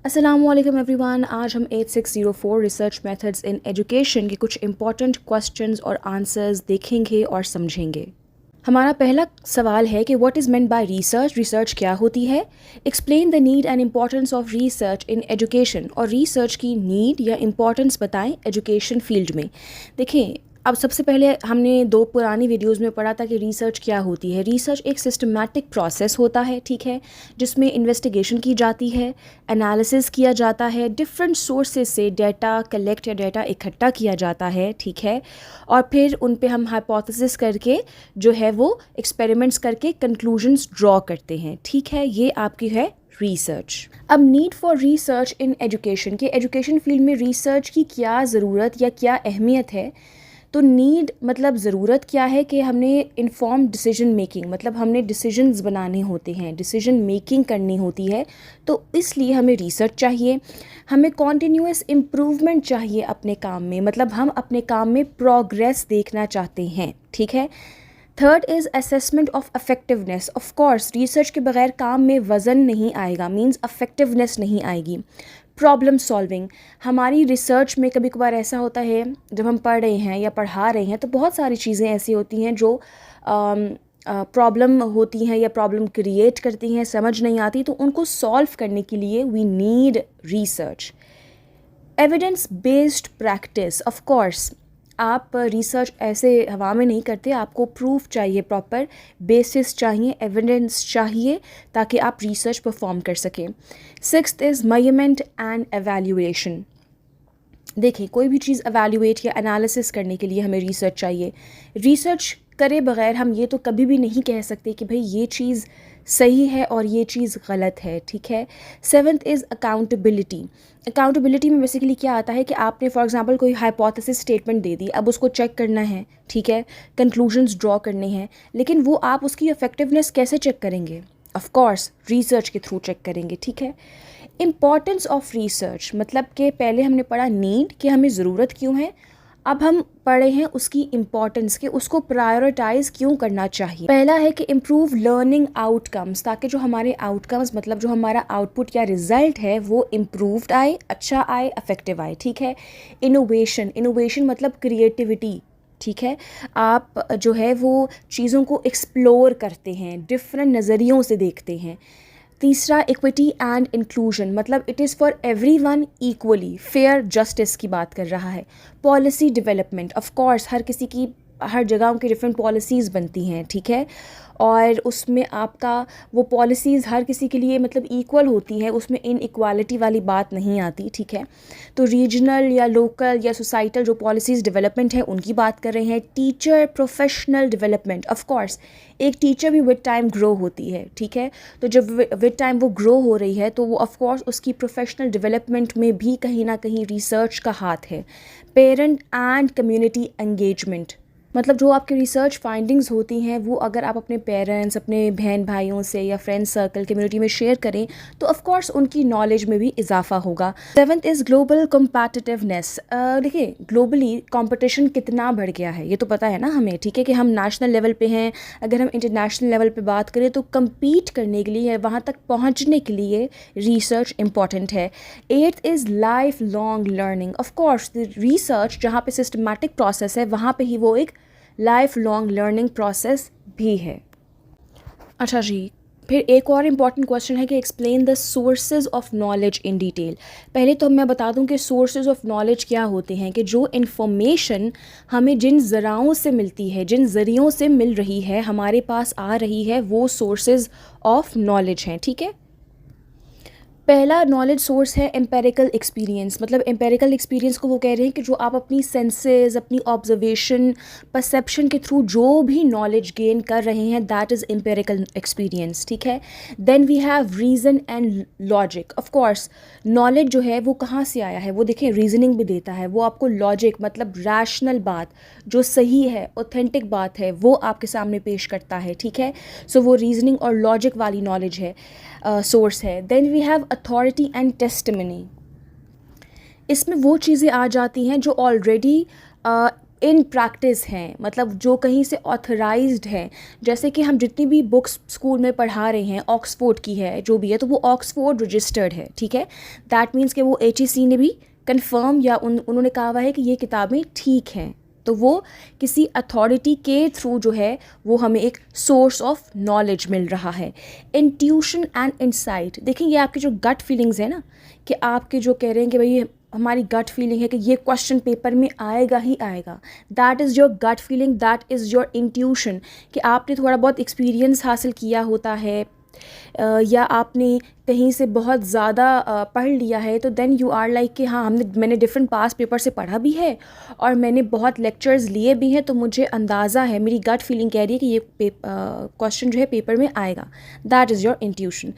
अस्सलामुअलैकुम एवरीवन। आज हम 8604 रिसर्च मेथड्स इन एजुकेशन के कुछ इंपॉर्टेंट क्वेश्चंस और आंसर्स देखेंगे और समझेंगे। हमारा पहला सवाल है कि what is meant by research. Research क्या होती है? Explain the need and importance of research in education. और रिसर्च की नीड या इम्पॉर्टेंस बताएं एजुकेशन फील्ड में। देखें, अब सबसे पहले हमने दो पुरानी वीडियोस में पढ़ा था कि रिसर्च क्या होती है। रिसर्च एक सिस्टमैटिक प्रोसेस होता है, ठीक है, जिसमें इन्वेस्टिगेशन की जाती है, एनालिसिस किया जाता है, डिफरेंट सोर्सेज से डेटा कलेक्ट या डेटा इकट्ठा किया जाता है, ठीक है, और फिर उन पे हम हाइपोथेसिस करके जो है वो एक्सपेरिमेंट्स करके कंक्लूजन्स ड्रॉ करते हैं, ठीक है। ये आपकी है रिसर्च। अब need for research in education के एजुकेशन फील्ड में रिसर्च की क्या ज़रूरत या क्या अहमियत है। तो नीड मतलब ज़रूरत क्या है कि हमने इन्फॉर्म डिसीजन मेकिंग, मतलब हमने डिसीजंस बनाने होते हैं, डिसीजन मेकिंग करनी होती है, तो इसलिए हमें रिसर्च चाहिए। हमें कॉन्टीन्यूअस इम्प्रूवमेंट चाहिए अपने काम में, मतलब हम अपने काम में प्रोग्रेस देखना चाहते हैं, ठीक है। Third is assessment of effectiveness. Of course research के बगैर काम में वज़न नहीं आएगा, मींस अफेक्टिवनेस नहीं आएगी। प्रॉब्लम सॉल्विंग, हमारी रिसर्च में कभी कभार ऐसा होता है जब हम पढ़ रहे हैं या पढ़ा रहे हैं तो बहुत सारी चीज़ें ऐसी होती हैं जो प्रॉब्लम होती हैं या प्रॉब्लम क्रिएट करती हैं, समझ नहीं आती, तो उनको सॉल्व करने के लिए we need research. Evidence based practice, of course आप रिसर्च ऐसे हवा में नहीं करते, आपको प्रूफ चाहिए, प्रॉपर बेसिस चाहिए, एविडेंस चाहिए, ताकि आप रिसर्च परफॉर्म कर सकें। Sixth is measurement and evaluation. देखिए, कोई भी चीज़ एवेल्यूएट या एनालिसिस करने के लिए हमें रिसर्च चाहिए। रिसर्च करे बगैर हम ये तो कभी भी नहीं कह सकते कि भाई ये चीज़ सही है और ये चीज़ गलत है, ठीक है। Seventh is accountability. अकाउंटेबिलिटी में बेसिकली क्या आता है कि आपने फॉर एग्जांपल कोई हाइपोथेसिस स्टेटमेंट दे दी, अब उसको चेक करना है, ठीक है, कंक्लूजन्स ड्रॉ करने हैं, लेकिन वो आप उसकी इफेक्टिवनेस कैसे चेक करेंगे? ऑफ कोर्स रिसर्च के थ्रू चेक करेंगे, ठीक है। इम्पॉर्टेंस ऑफ रिसर्च, मतलब कि पहले हमने पढ़ा नीड कि हमें ज़रूरत क्यों है, अब हम पढ़े हैं उसकी इम्पॉर्टेंस के, उसको प्रायोरिटाइज क्यों करना चाहिए। पहला है कि इम्प्रूव लर्निंग आउटकम्स, ताकि जो हमारे आउटकम्स मतलब जो हमारा आउटपुट या रिजल्ट है वो इम्प्रूव्ड आए, अच्छा आए, इफेक्टिव आए, ठीक है। इनोवेशन, इनोवेशन मतलब क्रिएटिविटी, ठीक है, आप जो है वो चीज़ों को एक्सप्लोर करते हैं, डिफरेंट नज़रियों से देखते हैं। तीसरा इक्विटी एंड इंक्लूजन, मतलब it is for everyone equally, fair justice की बात कर रहा है। पॉलिसी डेवलपमेंट, ऑफ कोर्स हर किसी की हर जगह की डिफरेंट पॉलिसीज़ बनती हैं, ठीक है, और उसमें आपका वो पॉलिसीज़ हर किसी के लिए मतलब इक्वल होती हैं, उसमें इनइक्वालिटी वाली बात नहीं आती, ठीक है। तो रीजनल या लोकल या सोसाइटल जो पॉलिसीज़ डेवलपमेंट है उनकी बात कर रहे हैं। Teacher professional development, of course एक टीचर भी विद टाइम ग्रो होती है, ठीक है, तो जब विद टाइम वो ग्रो हो रही है तो वो ऑफ कोर्स उसकी प्रोफेशनल डेवलपमेंट में भी कहीं ना कहीं रिसर्च का हाथ है। पेरेंट एंड कम्युनिटी एंगेजमेंट, मतलब जो आपके रिसर्च फाइंडिंग्स होती हैं वो अगर आप अपने पेरेंट्स, अपने बहन भाइयों से या फ्रेंड सर्कल कम्युनिटी में शेयर करें तो ऑफ कोर्स उनकी नॉलेज में भी इजाफा होगा। Seventh is global competitiveness. देखिए, ग्लोबली कंपटीशन कितना बढ़ गया है ये तो पता है ना हमें, ठीक है, कि हम नेशनल लेवल पे हैं, अगर हम इंटरनेशनल लेवल पे बात करें तो कम्पीट करने के लिए, वहाँ तक पहुँचने के लिए रिसर्च इम्पॉर्टेंट है। Eighth is life long learning. Of course research जहाँ पे सिस्टमैटिक प्रोसेस है वहाँ पे ही वो एक लाइफ लॉन्ग लर्निंग प्रोसेस भी है। अच्छा जी, फिर एक और इम्पॉर्टेंट क्वेश्चन है कि explain the sources of knowledge in detail. पहले तो मैं बता दूं कि सोर्सेज ऑफ नॉलेज क्या होते हैं, कि जो इन्फॉर्मेशन हमें जिन ज़राओं से मिलती है, जिन ज़रियों से मिल रही है, हमारे पास आ रही है, वो सोर्सेज ऑफ नॉलेज हैं, ठीक है। पहला नॉलेज सोर्स है एम्पेरिकल एक्सपीरियंस, मतलब एम्पेरिकल एक्सपीरियंस को वो कह रहे हैं कि जो आप अपनी सेंसेस, अपनी ऑब्जर्वेशन, परसेप्शन के थ्रू जो भी नॉलेज गेन कर रहे हैं, दैट इज़ एम्पेरिकल एक्सपीरियंस, ठीक है। Then we have reason and logic. Of course knowledge जो है वो कहाँ से आया है, वो देखें रीजनिंग भी देता है, वो आपको लॉजिक मतलब रैशनल बात जो सही है, ऑथेंटिक बात है, वो आपके सामने पेश करता है, ठीक है। सो वो रीजनिंग और लॉजिक वाली नॉलेज है, सोर्स है। Then we have authority and testimony. इसमें वो चीज़ें आ जाती हैं जो ऑलरेडी इन प्रैक्टिस हैं, मतलब जो कहीं से ऑथराइज्ड है। जैसे कि हम जितनी भी बुक्स स्कूल में पढ़ा रहे हैं, ऑक्सफोर्ड की है जो भी है, तो वो ऑक्सफोर्ड रजिस्टर्ड है, ठीक है। दैट मीन्स कि वो HEC ने भी कंफर्म या उन्होंने कहा हुआ है कि ये किताबें ठीक हैं, तो वो किसी अथॉरिटी के थ्रू जो है वो हमें एक सोर्स ऑफ नॉलेज मिल रहा है। इंट्यूशन एंड इंसाइट, देखिए ये आपकी जो गट फीलिंग्स है ना, कि आपके जो कह रहे हैं कि भाई हमारी गट फीलिंग है कि ये क्वेश्चन पेपर में आएगा ही आएगा, that is your gut feeling, that is your intuition. कि आपने थोड़ा बहुत एक्सपीरियंस हासिल किया होता है या आपने कहीं से बहुत ज़्यादा पढ़ लिया है, तो देन यू आर लाइक कि हाँ मैंने डिफरेंट पास पेपर से पढ़ा भी है और मैंने बहुत लेक्चर्स लिए भी हैं, तो मुझे अंदाज़ा है, मेरी गट फीलिंग कह रही है कि ये क्वेश्चन जो है पेपर में आएगा। That is your intuition.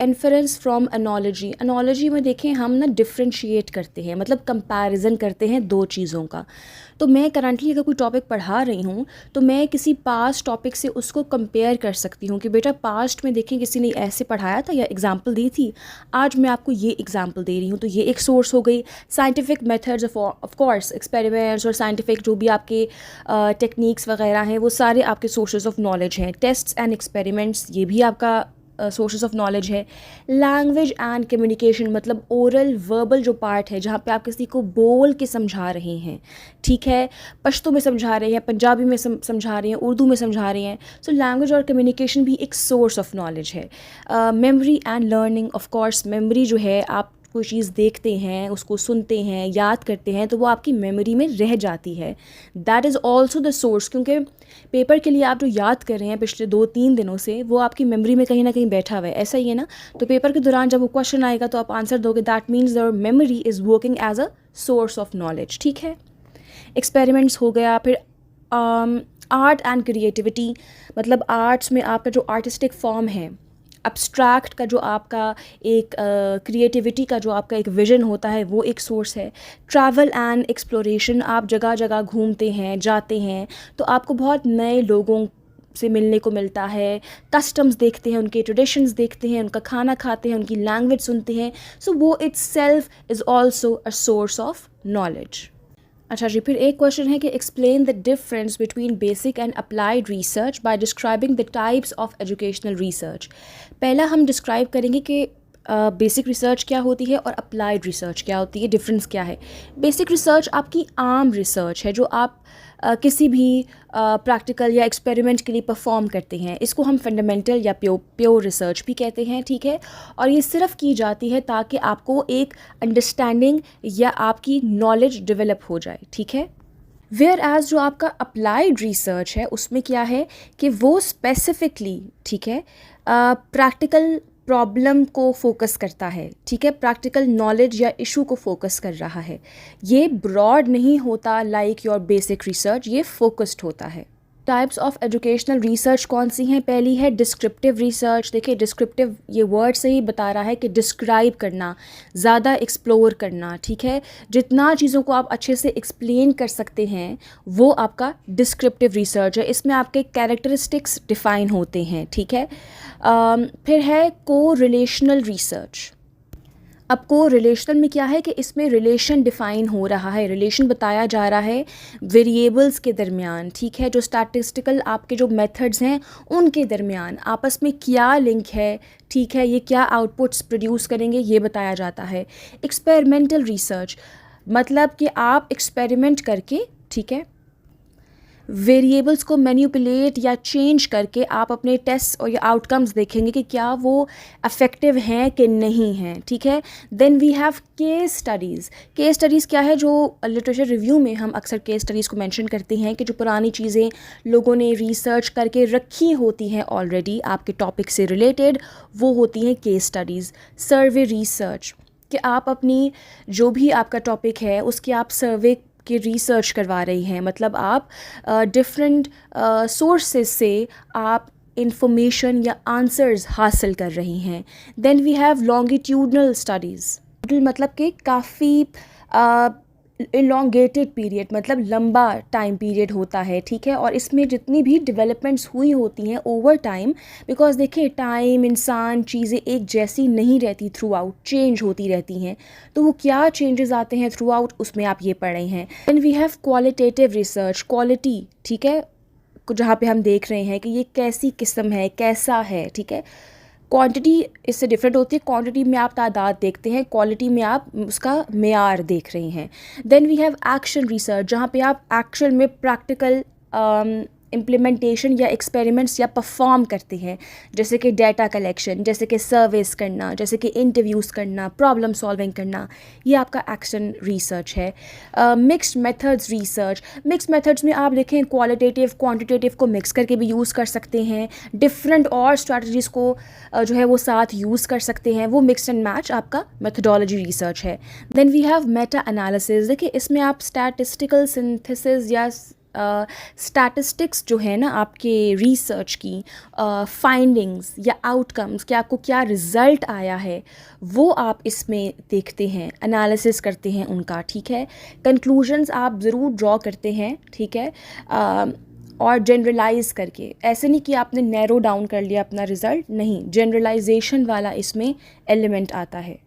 Inference from analogy, analogy में देखें हम ना डिफ्रेंशिएट करते हैं, मतलब कंपैरिजन करते हैं दो चीज़ों का। तो मैं करंटली अगर कोई टॉपिक पढ़ा रही हूँ तो मैं किसी पास्ट टॉपिक से उसको कंपेयर कर सकती हूँ कि बेटा पास्ट में देखें किसी ने ऐसे पढ़ाया था या एग्जांपल दी थी, आज मैं आपको ये एग्जांपल दे रही हूँ, तो ये एक सोर्स हो गई। Scientific methods of course, experiments और साइंटिफिक जो भी आपके टेक्निक्स वगैरह हैं वो सारे आपके सोर्सेज ऑफ नॉलेज हैं। टेस्ट्स एंड एक्सपेरिमेंट्स ये भी आपका सोर्सेज ऑफ नॉलेज है। लैंग्वेज एंड कम्युनिकेशन, मतलब ओरल वर्बल जो पार्ट है जहाँ पे आप किसी को बोल के समझा रहे हैं, ठीक है, पश्तो में समझा रहे हैं, पंजाबी में समझा रहे हैं, उर्दू में समझा रहे हैं, सो लैंग्वेज और कम्युनिकेशन भी एक सोर्स ऑफ नॉलेज है। Memory and learning, of course memory जो है, आप कोई चीज़ देखते हैं, उसको सुनते हैं, याद करते हैं, तो वो आपकी मेमोरी में रह जाती है। That is also the source, क्योंकि पेपर के लिए आप जो याद कर रहे हैं पिछले 2-3 दिनों से, वो आपकी मेमोरी में कहीं ना कहीं बैठा हुआ है, ऐसा ही है ना। तो पेपर के दौरान जब वो क्वेश्चन आएगा तो आप आंसर दोगे, that means your memory is working as a source of knowledge, ठीक है। एक्सपेरिमेंट्स हो गया। फिर आर्ट एंड क्रिएटिविटी, मतलब आर्ट्स में आपका जो आर्टिस्टिक फॉर्म है, अब्स्ट्रैक्ट का जो आपका एक क्रिएटिविटी का जो आपका एक विज़न होता है, वो एक सोर्स है। ट्रैवल एंड एक्सप्लोरेशन, आप जगह जगह घूमते हैं, जाते हैं, तो आपको बहुत नए लोगों से मिलने को मिलता है, कस्टम्स देखते हैं, उनके ट्रेडिशंस देखते हैं, उनका खाना खाते हैं, उनकी लैंग्वेज सुनते हैं, सो वो itself is also a source of knowledge. अच्छा जी, फिर एक क्वेश्चन है कि explain the difference between basic and applied research by describing the types of educational research. पहला हम डिस्क्राइब करेंगे कि बेसिक रिसर्च क्या होती है और अप्लाइड रिसर्च क्या होती है, डिफरेंस क्या है। बेसिक रिसर्च आपकी आम रिसर्च है जो आप किसी भी प्रैक्टिकल या एक्सपेरिमेंट के लिए परफॉर्म करते हैं, इसको हम फंडामेंटल या प्योर रिसर्च भी कहते हैं, ठीक है। और ये सिर्फ की जाती है ताकि आपको एक अंडरस्टैंडिंग या आपकी नॉलेज डेवलप हो जाए, ठीक है। वेयर एज जो आपका अप्लाइड रिसर्च है उसमें क्या है कि वो स्पेसिफिकली, ठीक है, प्रैक्टिकल प्रॉब्लम को फोकस करता है, ठीक है, प्रैक्टिकल नॉलेज या इशू को फोकस कर रहा है। ये ब्रॉड नहीं होता लाइक योर बेसिक रिसर्च, ये फोकस्ड होता है। टाइप्स ऑफ एजुकेशनल रिसर्च कौन सी हैं? पहली है डिस्क्रिप्टिव रिसर्च। देखिए डिस्क्रिप्टिव ये वर्ड से ही बता रहा है कि डिस्क्राइब करना, ज़्यादा एक्सप्लोर करना, ठीक है, जितना चीज़ों को आप अच्छे से एक्सप्लेन कर सकते हैं वो आपका डिस्क्रिप्टिव रिसर्च है। इसमें आपके कैरेक्टरिस्टिक्स डिफ़ाइन होते हैं, ठीक है। फिर है को रिलेशनल रिसर्च। अब को रिलेशनल में क्या है कि इसमें रिलेशन डिफ़ाइन हो रहा है, रिलेशन बताया जा रहा है वेरिएबल्स के दरमियान, ठीक है, जो स्टैटिस्टिकल आपके जो मेथड्स हैं उनके दरमियान आपस में क्या लिंक है, ठीक है, ये क्या आउटपुट्स प्रोड्यूस करेंगे ये बताया जाता है। एक्सपेरिमेंटल रिसर्च मतलब कि आप एक्सपेरिमेंट करके, ठीक है, वेरिएबल्स को मैनिपुलेट या चेंज करके आप अपने टेस्ट और या आउटकम्स देखेंगे कि क्या वो इफ़ेक्टिव हैं कि नहीं हैं, ठीक है। Then we have case studies. Case studies क्या है? जो लिटरेचर रिव्यू में हम अक्सर केस स्टडीज़ को मेंशन करते हैं कि जो पुरानी चीज़ें लोगों ने रिसर्च करके रखी होती हैं ऑलरेडी आपके टॉपिक से रिलेटेड, वो होती हैं केस स्टडीज़। सर्वे रिसर्च कि आप अपनी जो भी आपका टॉपिक है उसके आप सर्वे की रिसर्च करवा रही हैं, मतलब आप डिफरेंट सोर्सेस से आप इंफॉर्मेशन या आंसर्स हासिल कर रही हैं। Then we have longitudinal studies, मतलब कि काफ़ी इलोंगेटेड पीरियड मतलब लंबा टाइम पीरियड होता है, ठीक है। और इसमें जितनी भी डेवलपमेंट्स हुई होती हैं ओवर टाइम, बिकॉज देखिए टाइम, इंसान, चीज़ें एक जैसी नहीं रहती, थ्रू आउट चेंज होती रहती हैं। तो वो क्या चेंजेस आते हैं थ्रू आउट, उसमें आप ये पढ़ रहे हैं। Then we have qualitative research, quality, ठीक है, जहाँ पे हम देख रहे हैं कि ये कैसी किस्म है, कैसा है, ठीक है। क्वांटिटी इससे डिफरेंट होती है, क्वांटिटी में आप तादाद देखते हैं, क्वालिटी में आप उसका मेयार देख रहे हैं। Then we have action research, जहाँ पे आप एक्शन में प्रैक्टिकल इम्प्लीमेंटेशन या एक्सपेरिमेंट्स या परफॉर्म करते हैं, जैसे कि डेटा कलेक्शन, जैसे कि सर्वेस करना, जैसे कि इंटरव्यूज़ करना, प्रॉब्लम सॉल्विंग करना, ये आपका एक्शन रिसर्च है। Mixed methods research, mix methods में आप देखें क्वालिटेटिव क्वांटिटेटिव को मिक्स करके भी यूज़ कर सकते हैं, डिफरेंट और स्ट्रैटेजीज़ को जो है वो साथ यूज़ कर सकते हैं, वो मिक्स एंड मैच आपका मेथडोलॉजी रिसर्च है। Then we have meta analysis, देखिए इसमें आप स्टैटिस्टिकल सिंथेसिस या स्टैटिस्टिक्स जो है ना आपके रिसर्च की, फाइंडिंग्स या आउटकम्स, कि आपको क्या रिज़ल्ट आया है, वो आप इसमें देखते हैं, एनालिसिस करते हैं उनका, ठीक है। कंक्लूजन्स आप ज़रूर ड्रॉ करते हैं, ठीक है, और जनरलाइज करके, ऐसे नहीं कि आपने नैरो डाउन कर लिया अपना रिज़ल्ट, नहीं, जनरलाइजेशन वाला इसमें एलिमेंट आता है।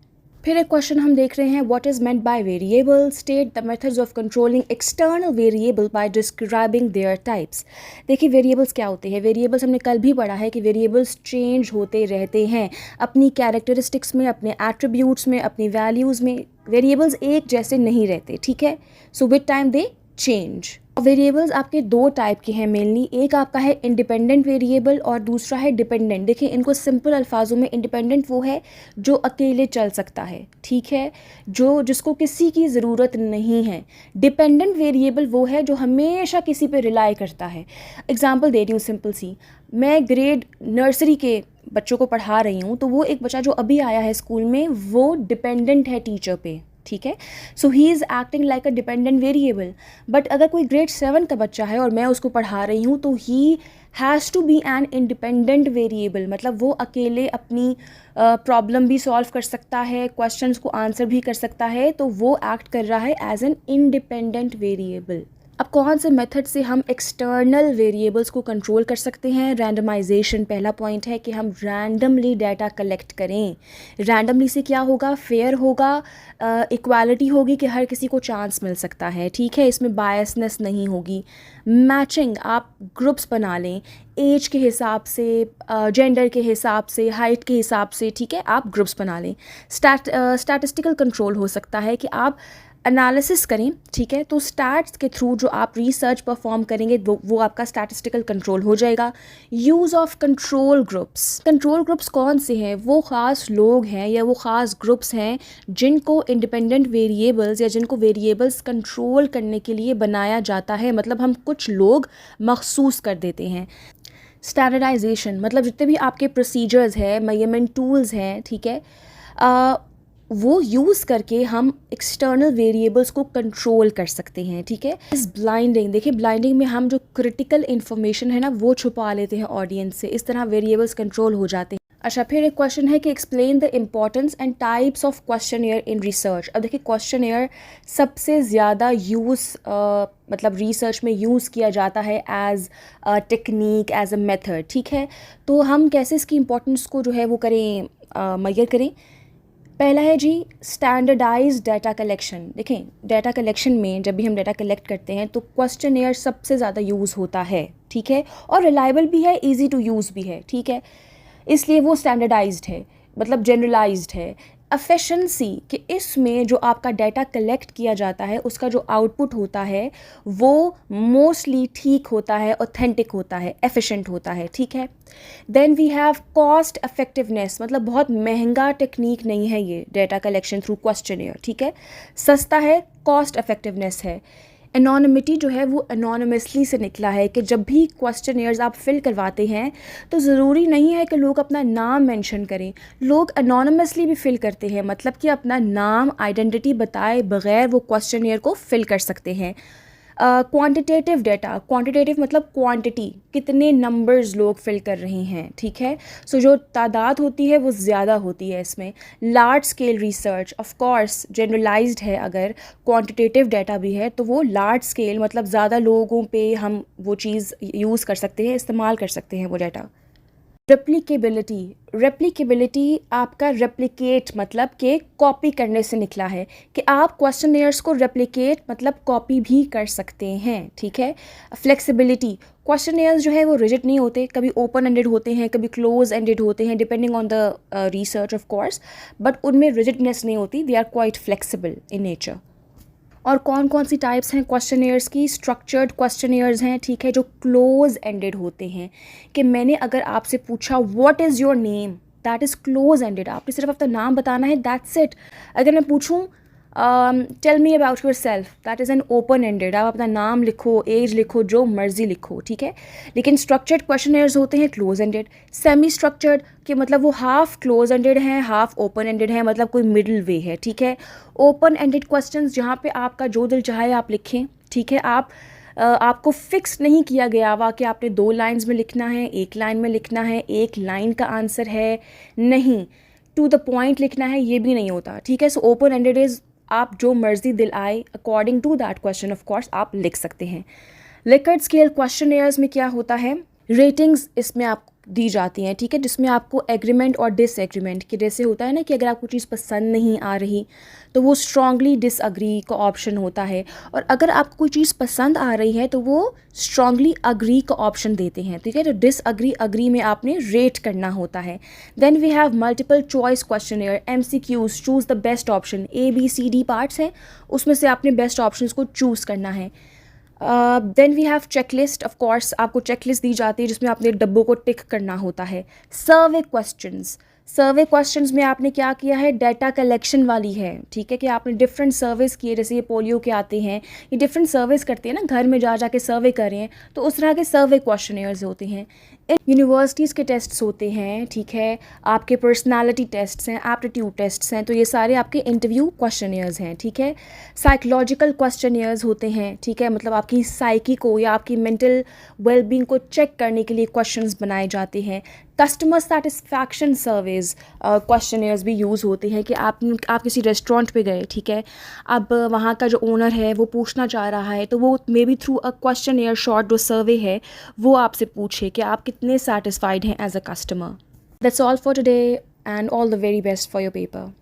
फिर एक क्वेश्चन हम देख रहे हैं, what is meant by variable, state the methods of controlling external variable bye describing there types. देखिए वेरिएबल्स क्या होते हैं, वेरिएबल्स हमने कल भी पढ़ा है कि वेरिएबल्स चेंज होते रहते हैं अपनी कैरेक्टरिस्टिक्स में, अपने एट्रीब्यूट्स में, अपनी वैल्यूज़ में। वेरिएबल्स एक जैसे नहीं रहते, ठीक है। So with time they change. Variables आपके दो टाइप के हैं मेनली, एक आपका है इंडिपेंडेंट वेरिएबल और दूसरा है डिपेंडेंट। देखिए इनको सिंपल अल्फाजों में, इंडिपेंडेंट वो है जो अकेले चल सकता है, ठीक है, जो जिसको किसी की ज़रूरत नहीं है। डिपेंडेंट वेरिएबल वो है जो हमेशा किसी पे रिलाई करता है। एग्जांपल दे रही हूँ सिंपल सी, मैं ग्रेड नर्सरी के बच्चों को पढ़ा रही हूँ, तो वो एक बच्चा जो अभी आया है स्कूल में, वो डिपेंडेंट है टीचर पे, ठीक है। So he is acting like a dependent variable. But अगर कोई ग्रेड 7 का बच्चा है और मैं उसको पढ़ा रही हूँ, तो he has to be an independent variable, मतलब वो अकेले अपनी प्रॉब्लम भी सॉल्व कर सकता है, क्वेश्चंस को आंसर भी कर सकता है, तो वो एक्ट कर रहा है एज एन इंडिपेंडेंट वेरिएबल। अब कौन से मेथड से हम एक्सटर्नल वेरिएबल्स को कंट्रोल कर सकते हैं? रैंडमाइजेशन पहला पॉइंट है कि हम रैंडमली डाटा कलेक्ट करें। रैंडमली से क्या होगा? फेयर होगा, इक्वालिटी होगी कि हर किसी को चांस मिल सकता है, ठीक है, इसमें बायसनेस नहीं होगी। मैचिंग, आप ग्रुप्स बना लें एज के हिसाब से, जेंडर के हिसाब से, हाइट के हिसाब से, ठीक है, आप ग्रुप्स बना लें। स्टैटिस्टिकल कंट्रोल हो सकता है कि आप एनालिसिस करें, ठीक है, तो स्टैट्स के थ्रू जो आप रिसर्च परफॉर्म करेंगे वो आपका स्टैटिस्टिकल कंट्रोल हो जाएगा। Use of control groups, control groups कौन से हैं? वो ख़ास लोग हैं या वो ख़ास ग्रुप्स हैं जिनको इंडिपेंडेंट वेरिएबल्स या जिनको वेरिएबल्स कंट्रोल करने के लिए बनाया जाता है, मतलब हम कुछ लोग मखसूस कर देते हैं। स्टैंडर्डाइजेशन मतलब जितने भी आपके प्रोसीजर्स हैं, मेजरमेंट टूल्स हैं, ठीक है, वो यूज़ करके हम एक्सटर्नल वेरिएबल्स को कंट्रोल कर सकते हैं, ठीक है। इस ब्लाइंडिंग, देखिए ब्लाइंडिंग में हम जो क्रिटिकल इन्फॉर्मेशन है ना वो छुपा लेते हैं ऑडियंस से, इस तरह वेरिएबल्स कंट्रोल हो जाते हैं। अच्छा, फिर एक क्वेश्चन है कि explain the importance and types of questionnaire in research. अब देखिए क्वेश्चनेयर सबसे ज़्यादा यूज़ मतलब रिसर्च में यूज़ किया जाता है as a technique, as a method, ठीक है। तो हम कैसे इसकी इम्पोर्टेंस को जो है वो करें, मेजर करें। पहला है जी स्टैंडर्डाइज डाटा कलेक्शन। देखें डाटा कलेक्शन में जब भी हम डाटा कलेक्ट करते हैं तो क्वेश्चनेयर सबसे ज़्यादा यूज़ होता है, ठीक है, और रिलायबल भी है, इजी टू यूज़ भी है, ठीक है, इसलिए वो स्टैंडर्डाइज्ड है, मतलब जनरलाइज्ड है। एफिशिएंसी कि इसमें जो आपका डाटा कलेक्ट किया जाता है उसका जो आउटपुट होता है वो मोस्टली ठीक होता है, ऑथेंटिक होता है, एफिशिएंट होता है, ठीक है। Then we have cost effectiveness, मतलब बहुत महंगा टेक्निक नहीं है ये डाटा कलेक्शन थ्रू क्वेश्चनेयर, ठीक है, सस्ता है, कॉस्ट इफेक्टिवनेस है। एनोनिमिटी जो है वो एनोनिमसली से निकला है कि जब भी क्वेश्चनेयर्स आप फिल करवाते हैं तो ज़रूरी नहीं है कि लोग अपना नाम मेंशन करें, लोग एनोनिमसली भी फिल करते हैं, मतलब कि अपना नाम, आइडेंटिटी बताए बगैर वो क्वेश्चनेयर को फिल कर सकते हैं। क्वांटिटेटिव डेटा, क्वांटिटेटिव मतलब क्वांटिटी, कितने नंबर्स लोग फिल कर रहे हैं, ठीक है। सो जो तादाद होती है वो ज़्यादा होती है इसमें। Large scale research of course generalised है, अगर क्वांटिटेटिव डेटा भी है तो वो लार्ज स्केल मतलब ज़्यादा लोगों पे हम वो चीज़ यूज़ कर सकते हैं, इस्तेमाल कर सकते हैं वो डेटा। रेप्लिकेबिलिटी, रेप्लिकेबिलिटी आपका रेप्लिकेट मतलब कि कॉपी करने से निकला है, कि आप क्वेश्चनेयर्स को रेप्लिकेट मतलब कॉपी भी कर सकते हैं, ठीक है। फ्लेक्सिबिलिटी, क्वेश्चनेयर्स जो है वो रिजिड नहीं होते, कभी ओपन एंडेड होते हैं, कभी क्लोज एंडेड होते हैं, depending on the research of course, but उनमें रिजिडनेस नहीं होती, they are quite flexible in nature. और कौन कौन सी टाइप्स हैं क्वेश्चनेयर्स की? स्ट्रक्चर्ड क्वेश्चनेयर्स हैं, ठीक है, जो क्लोज एंडेड होते हैं, कि मैंने अगर आपसे पूछा what is your name, that is close ended, आपने सिर्फ अपना नाम बताना है, दैट्स इट। अगर मैं पूछूं tell me about yourself, that is an open ended, आप अपना नाम लिखो, एज लिखो, जो मर्जी लिखो, ठीक है। लेकिन स्ट्रक्चर्ड क्वेश्चनेयर्स होते हैं क्लोज एंडेड। सेमी स्ट्रक्चर्ड कि मतलब वो हाफ क्लोज एंडेड हैं, हाफ ओपन एंडेड है, मतलब कोई मिडिल वे है, ठीक है। ओपन एंडेड क्वेश्चंस जहाँ पे आपका जो दिल चाहे आप लिखें, ठीक है। आपको फिक्स नहीं किया गया हुआ कि आपने 2 लाइन्स में लिखना है, 1 लाइन में लिखना है, 1 लाइन का आंसर है, नहीं, टू द पॉइंट लिखना है, ये भी नहीं होता, ठीक है। सो ओपन एंडेड इज़ आप जो मर्जी दिल आए according to that question of course आप लिख सकते हैं। लिकर्ट स्केल क्वेश्चनेयर्स में क्या होता है? रेटिंग्स इसमें आप दी जाती हैं, ठीक है, जिसमें आपको एग्रीमेंट और डिसएग्रीमेंट कि जैसे होता है ना कि अगर आपको चीज़ पसंद नहीं आ रही तो वो स्ट्रांगली डिसअग्री का ऑप्शन होता है, और अगर आपको कोई चीज़ पसंद आ रही है तो वो स्ट्रांगली अग्री का ऑप्शन देते हैं, ठीक है। तो डिसअग्री अग्री में आपने रेट करना होता है। Then we have multiple choice questionnaire, MCQs, choose the best option, ABCD parts हैं, उसमें से आपने बेस्ट ऑप्शन को चूज़ करना है। Then we have checklist, of course आपको चेकलिस्ट दी जाती है जिसमें आपने डब्बों को टिक करना होता है। सर्वे क्वेश्चंस, सर्वे क्वेश्चंस में आपने क्या किया है? डाटा कलेक्शन वाली है, ठीक है, कि आपने डिफरेंट सर्वेस किए, जैसे ये पोलियो के आते हैं, ये डिफरेंट सर्वेस करते हैं ना, घर में जा के सर्वे कर रहे हैं, तो उस तरह के सर्वे क्वेश्चनेयर्स होते हैं। यूनिवर्सिटीज़ के टेस्ट्स होते हैं, ठीक है, आपके पर्सनालिटी टेस्ट्स हैं, एप्टीट्यूड टेस्ट्स हैं, तो ये सारे आपके इंटरव्यू क्वेश्चनेयर्स हैं, ठीक है। साइकोलॉजिकल क्वेश्चनेयर्स होते हैं, ठीक है, मतलब आपकी साइकी को या आपकी मेंटल वेलबींग को चेक करने के लिए क्वेश्चंस बनाए जाते हैं। कस्टमर सेटिस्फैक्शन सर्वेज क्वेश्चनेयर्स भी यूज़ होते हैं, कि आप किसी रेस्टोरेंट पे गए, ठीक है, अब वहाँ का जो ओनर है वो पूछना चाह रहा है, तो वो may be through a questionnaire short जो सर्वे है वो आपसे पूछे कि आप कितने सेटिस्फाइड हैं as a customer. That's all for today and all the very best for your paper.